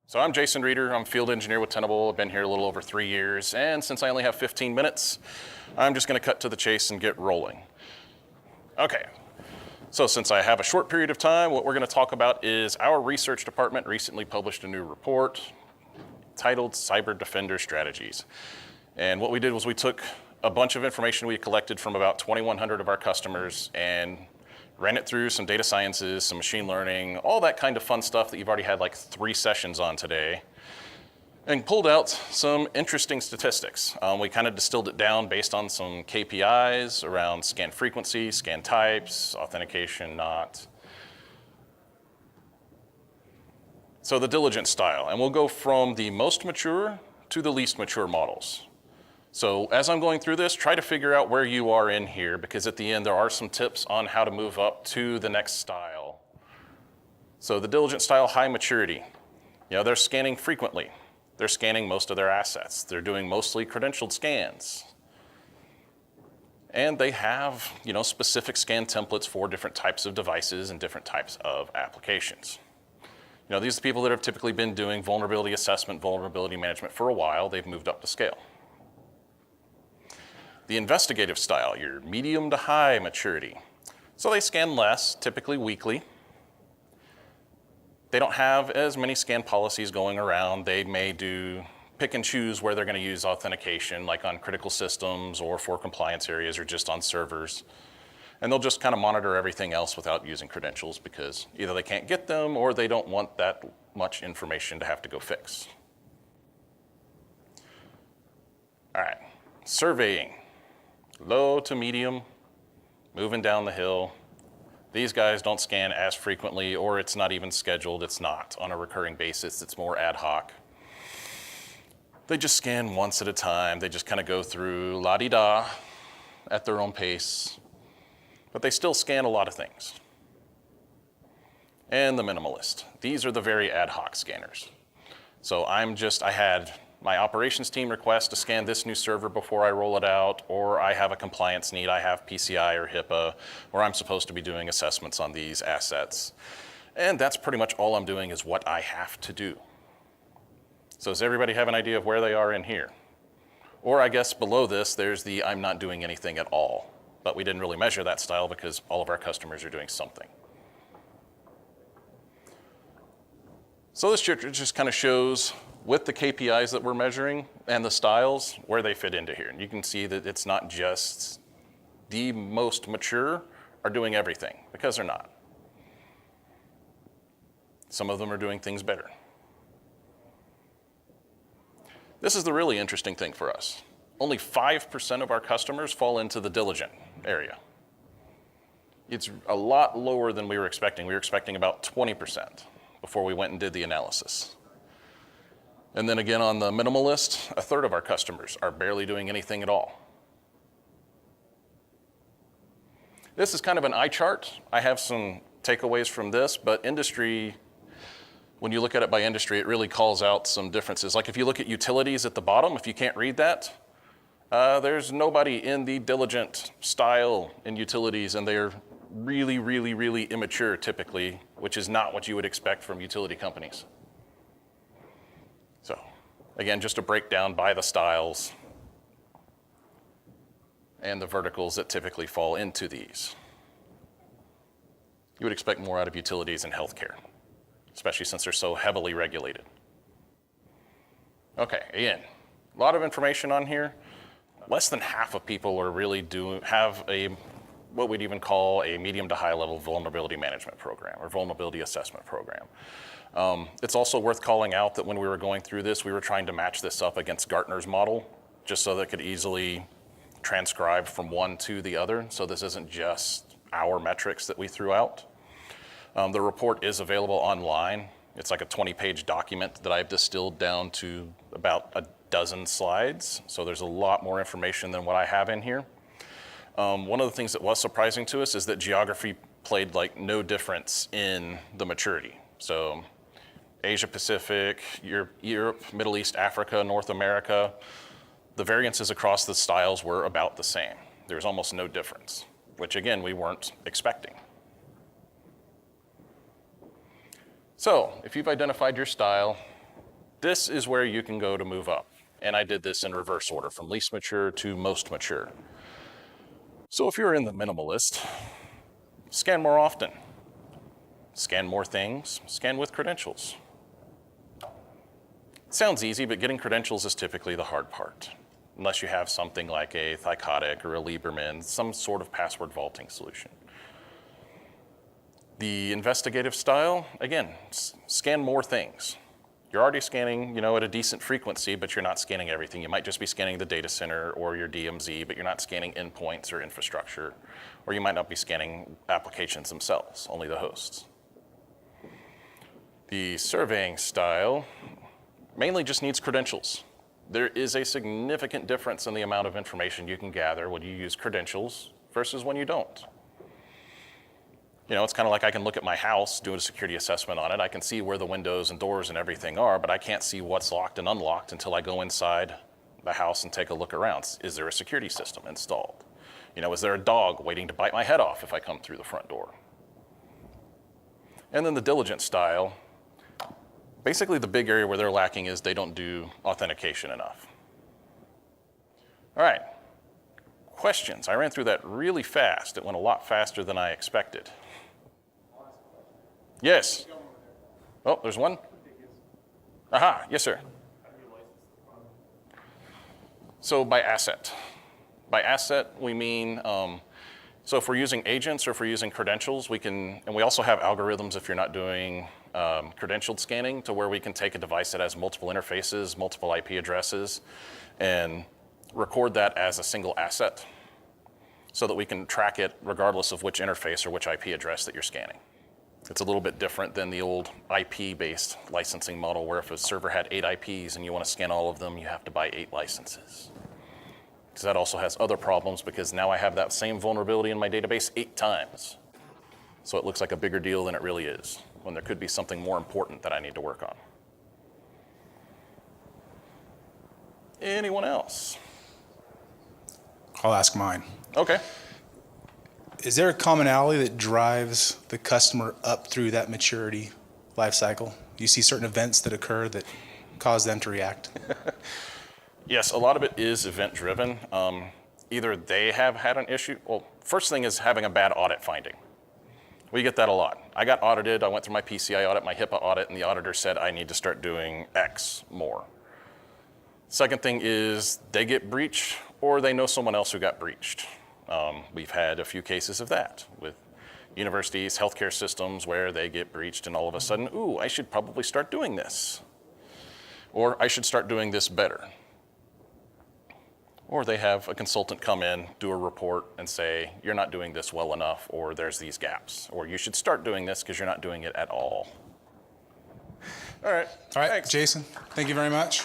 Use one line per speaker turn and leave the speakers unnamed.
So I'm Jason Reeder. I'm a field engineer with Tenable. I've been here a little over 3 years. And since I only have 15 minutes, I'm just going to cut to the chase and get rolling. Okay. So since I have a short period of time, what we're going to talk about is our research department recently published a new report titled Cyber Defender Strategies. And what we did was we took a bunch of information we collected from about 2,100 of our customers and ran it through some data sciences, some machine learning, all that kind of fun stuff that you've already had like 3 sessions on today, and pulled out some interesting statistics. We kind of distilled it down based on some KPIs around scan frequency, scan types, authentication, not. So the diligent style, and we'll go from the most mature to the least mature models. So as I'm going through this, try to figure out where you are in here, because at the end there are some tips on how to move up to the next style. So the diligent style, high maturity. They're scanning frequently. They're scanning most of their assets. They're doing mostly credentialed scans. And they have, specific scan templates for different types of devices and different types of applications. These are the people that have typically been doing vulnerability assessment, vulnerability management for a while. They've moved up to scale. The investigative style, your medium to high maturity. So they scan less, typically weekly. They don't have as many scan policies going around. They may pick and choose where they're going to use authentication, like on critical systems or for compliance areas or just on servers. And they'll just kind of monitor everything else without using credentials because either they can't get them or they don't want that much information to have to go fix. All right, surveying. Low to medium, moving down the hill. These guys don't scan as frequently, or it's not even scheduled. It's not on a recurring basis. It's more ad hoc. They just scan once at a time. They just kind of go through la-di-da at their own pace, but they still scan a lot of things. And the minimalist. These are the very ad hoc scanners. So I had my operations team request to scan this new server before I roll it out, or I have a compliance need, I have PCI or HIPAA, or I'm supposed to be doing assessments on these assets. And that's pretty much all I'm doing is what I have to do. So does everybody have an idea of where they are in here? Or I guess below this, there's the I'm not doing anything at all. But we didn't really measure that style because all of our customers are doing something. So this chart just kind of shows with the KPIs that we're measuring and the styles, where they fit into here. And you can see that it's not just the most mature are doing everything, because they're not. Some of them are doing things better. This is the really interesting thing for us. Only 5% of our customers fall into the diligent area. It's a lot lower than we were expecting. We were expecting about 20% before we went and did the analysis. And then again on the minimalist, 1/3 of our customers are barely doing anything at all. This is kind of an eye chart. I have some takeaways from this, but industry, when you look at it by industry, it really calls out some differences. Like if you look at utilities at the bottom, if you can't read that, there's nobody in the diligent style in utilities, and they're really, really, really immature typically, which is not what you would expect from utility companies. So again, just a breakdown by the styles and the verticals that typically fall into these. You would expect more out of utilities and healthcare, especially since they're so heavily regulated. Okay, again, a lot of information on here. Less than half of people are really have what we'd even call a medium to high level vulnerability management program or vulnerability assessment program. It's also worth calling out that when we were going through this, we were trying to match this up against Gartner's model, just so that it could easily transcribe from one to the other. So this isn't just our metrics that we threw out. The report is available online. It's like a 20-page document that I've distilled down to about a dozen slides. So there's a lot more information than what I have in here. One of the things that was surprising to us is that geography played like no difference in the maturity. So Asia Pacific, Europe, Middle East, Africa, North America, the variances across the styles were about the same. There's almost no difference, which again, we weren't expecting. So if you've identified your style, This is where you can go to move up. And I did this in reverse order, from least mature to most mature. So if you're in the minimalist, scan more often. Scan more things, scan with credentials. It sounds easy, but getting credentials is typically the hard part, unless you have something like a Thycotic or a Lieberman, some sort of password vaulting solution. The investigative style, again, scan more things. You're already scanning, at a decent frequency, but you're not scanning everything. You might just be scanning the data center or your DMZ, but you're not scanning endpoints or infrastructure, or you might not be scanning applications themselves, only the hosts. The surveying style mainly just needs credentials. There is a significant difference in the amount of information you can gather when you use credentials versus when you don't. It's kind of like I can look at my house, do a security assessment on it. I can see where the windows and doors and everything are, but I can't see what's locked and unlocked until I go inside the house and take a look around. Is there a security system installed? Is there a dog waiting to bite my head off if I come through the front door? And then the diligent style, basically the big area where they're lacking is they don't do authentication enough. All right, questions. I ran through that really fast. It went a lot faster than I expected. Yes. Oh, there's one? Aha, yes, sir. So by asset. By asset, we mean, so if we're using agents or if we're using credentials, we can, and we also have algorithms if you're not doing credentialed scanning, to where we can take a device that has multiple interfaces, multiple IP addresses, and record that as a single asset so that we can track it regardless of which interface or which IP address that you're scanning. It's a little bit different than the old IP-based licensing model, where if a server had 8 IPs and you want to scan all of them, you have to buy 8 licenses. Because that also has other problems, because now I have that same vulnerability in my database 8 times. So it looks like a bigger deal than it really is, when there could be something more important that I need to work on. Anyone else?
I'll ask mine.
Okay.
Is there a commonality that drives the customer up through that maturity life cycle? Do you see certain events that occur that cause them to react?
Yes, a lot of it is event-driven. Either they have had an issue. Well, first thing is having a bad audit finding. We get that a lot. I got audited. I went through my PCI audit, my HIPAA audit, and the auditor said I need to start doing X more. Second thing is they get breached, or they know someone else who got breached. We've had a few cases of that with universities, healthcare systems, where they get breached and all of a sudden, ooh, I should probably start doing this. Or I should start doing this better. Or they have a consultant come in, do a report and say, you're not doing this well enough, or there's these gaps, or you should start doing this because you're not doing it at all. All right.
Thanks. Jason, thank you very much.